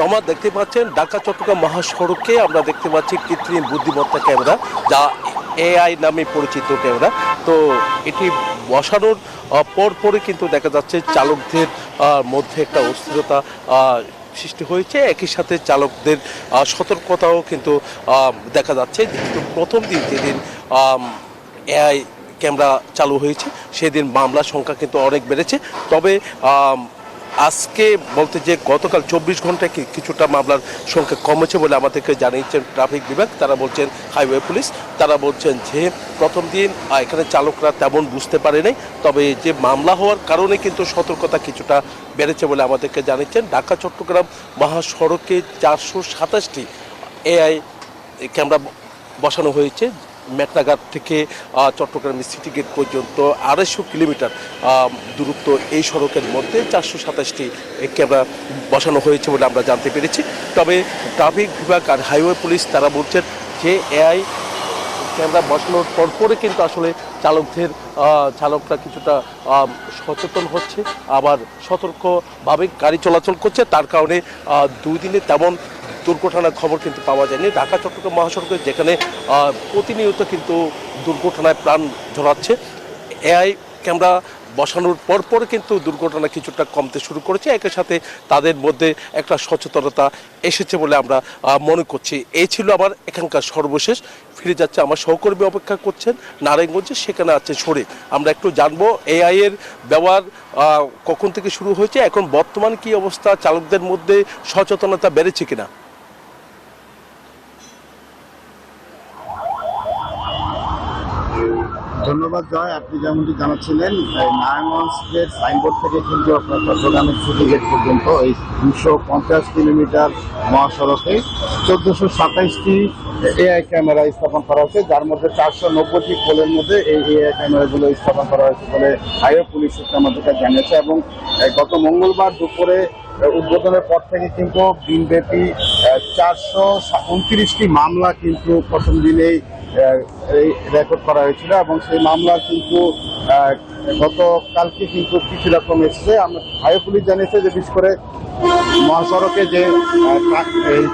রহমান, দেখতে পাচ্ছেন ঢাকা চট্টগ্রাম মহাসড়কে আমরা দেখতে পাচ্ছি কৃত্রিম বুদ্ধিমত্তা ক্যামেরা, যা এআই নামে পরিচিত ক্যামেরা। তো এটি বসানোর পরপরই কিন্তু দেখা যাচ্ছে চালকদের মধ্যে একটা অস্থিরতা সৃষ্টি হয়েছে। একই সাথে চালকদের সতর্কতাও কিন্তু দেখা যাচ্ছে। কিন্তু প্রথম দিন যেদিন এআই ক্যামেরা চালু হয়েছে সেদিন মামলার সংখ্যা কিন্তু অনেক বেড়েছে। তবে আজকে বলতে যে গতকাল 24 ঘন্টায় কিছুটা মামলার সংখ্যা কমেছে বলে আমাদেরকে জানিয়েছেন ট্রাফিক বিভাগ। তারা বলছেন, হাইওয়ে পুলিশ, তারা বলছেন যে প্রথম দিন এখানে চালকরা তেমন বুঝতে পারে নাই, তবে যে মামলা হওয়ার কারণে কিন্তু সতর্কতা কিছুটা বেড়েছে বলে আমাদেরকে জানিয়েছেন। ঢাকা চট্টগ্রাম মহাসড়কে 427টি এআই ক্যামেরা বসানো হয়েছে। মেটনাঘাট থেকে চট্টগ্রাম সিটি গেট পর্যন্ত 250 কিলোমিটার দূরত্ব এই সড়কের মধ্যে 427টি ক্যামেরা বসানো হয়েছে বলে আমরা জানতে পেরেছি। তবে ট্রাফিক বিভাগ আর হাইওয়ে পুলিশ তারা বলছেন যে এআই ক্যামেরা বসানোর পরপরে কিন্তু আসলে চালকরা কিছুটা সচেতন হচ্ছে, আবার সতর্কভাবে গাড়ি চলাচল করছে। তার কারণে 2 দিনে তেমন দুর্ঘটনার খবর কিন্তু পাওয়া যায়নি। ঢাকা চট্টগ্রাম মহাসড়কে যেখানে প্রতিনিয়ত কিন্তু দুর্ঘটনায় প্রাণ ঝরাচ্ছে, এআই ক্যামেরা বসানোর পরপর কিন্তু দুর্ঘটনা কিছুটা কমতে শুরু করেছে। একই সাথে তাদের মধ্যে একটা সচেতনতা এসেছে বলে আমরা মনে করছি। এই ছিল আমার এখানকার সর্বশেষ। ফিরে যাচ্ছে আমার সহকর্মী অপেক্ষা করছেন নারায়ণগঞ্জে, সেখানে আছে শরীফ। আমরা একটু জানবো এআই এর ব্যবহার কখন থেকে শুরু হয়েছে, এখন বর্তমান কি অবস্থা, চালকদের মধ্যে সচেতনতা বেড়েছে কিনা। ধন্যবাদ জয়। আপনি যেমনটি জানাচ্ছিলেন, নারায়ণগঞ্জের সাইনবোর্ড থেকে কিন্তু আপনার চট্টগ্রামের সিটি গেট পর্যন্ত এই 250 কিলোমিটার মহাসড়কে 1427টি এআই ক্যামেরা স্থাপন করা হয়েছে, যার মধ্যে 490টি পোলের মধ্যে এই এআই ক্যামেরাগুলো স্থাপন করা হয়েছে বলে হাইওয়ে পুলিশ সূত্র আমাদেরকে জানিয়েছে। এবং গত মঙ্গলবার দুপুরে উদ্বোধনের পর থেকে কিন্তু দিনব্যাপী 429টি মামলা কিন্তু প্রথম দিনেই রেকর্ড করা হয়েছিল, এবং সেই মামলা কিন্তু গতকালকে কিন্তু কিছুটা কমে এসেছে। হাইওয়ে পুলিশ জানিয়েছে যে বিশেষ করে মহাসড়কে যে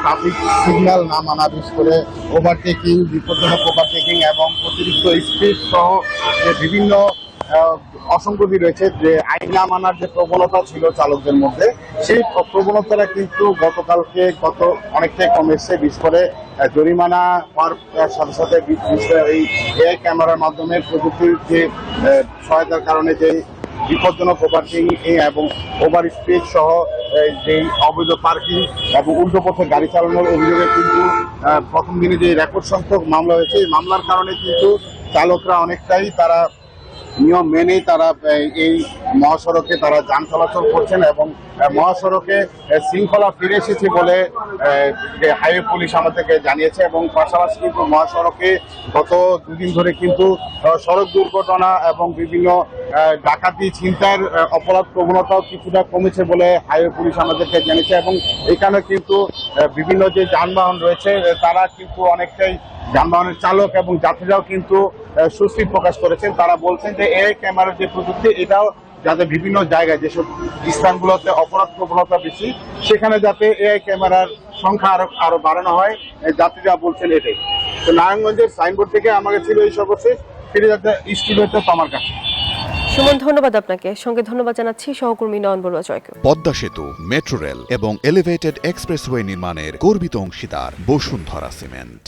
ট্রাফিক সিগন্যাল না মানা, বিশেষ করে ওভারটেকিং, বিপজ্জনক ওভারটেকিং এবং অতিরিক্ত স্পিড সহ যে বিভিন্ন অসংগতি রয়েছে, যে আইন না মানার যে প্রবণতা ছিল চালকদের মধ্যে, সেই প্রবণতাটা কিন্তু গত অনেকটাই কমেছে। বিশেষ করে জরিমানা হওয়ার সাথে সাথে এই এআই ক্যামেরার মাধ্যমে প্রযুক্তির যে সহায়তার কারণে যে বিপজ্জনক ওভারটেকিং এবং ওভার স্পিড সহ যে অবৈধ পার্কিং এবং উল্টো পথে গাড়ি চালানোর অভিযোগে কিন্তু প্রথম দিনে যে রেকর্ড সংখ্যক মামলা হয়েছে, এই মামলার কারণে কিন্তু চালকরা অনেকটাই তারা নিয়ম মেনেই তারা এই মহাসড়কে তারা যান চলাচল করছেন, এবং মহাসড়কে শৃঙ্খলা ফিরে এসেছে বলে হাইওয়ে পুলিশ আমাদেরকে জানিয়েছে। এবং পাশাপাশি কিন্তু মহাসড়কে গত 2 দিন ধরে কিন্তু সড়ক দুর্ঘটনা এবং বিভিন্ন ডাকাতি, ছিনতাইয়ের অপরাধ প্রবণতাও কিছুটা কমেছে বলে হাইওয়ে পুলিশ আমাদেরকে জানিয়েছে। এবং এখানে কিন্তু বিভিন্ন যে যানবাহন রয়েছে তারা কিন্তু অনেকটাই, যানবাহনের চালক এবং যাত্রীরাও কিন্তু স্বস্তি প্রকাশ করেছেন। তারা বলছেন যে এআই ক্যামেরার যে প্রযুক্তি, এটাও যাতে বিভিন্ন জায়গায় যেসব স্থানগুলোতে অপরাধ প্রবণতা বেশি, সেখানে যাতে এআই ক্যামেরার সংখ্যা আরো বাড়ানো হয়, যাত্রীরা বলছেন এটাই। তো নারায়ণগঞ্জের সাইনবোর্ড থেকে আমাকে ছিল এই সর্বশেষ। ফিরে যাতে স্টুডিওতে আমার কাছে। সুমন, ধন্যবাদ আপনাকে। সঙ্গে ধন্যবাদ জানাচ্ছি সহকর্মী নয়ন বড়ুয়া জয়কে। পদ্মা সেতু, মেট্রো রেল এবং এলিভেটেড এক্সপ্রেসওয়ে নির্মাণের গর্বিত অংশীদার বসুন্ধরা সিমেন্ট।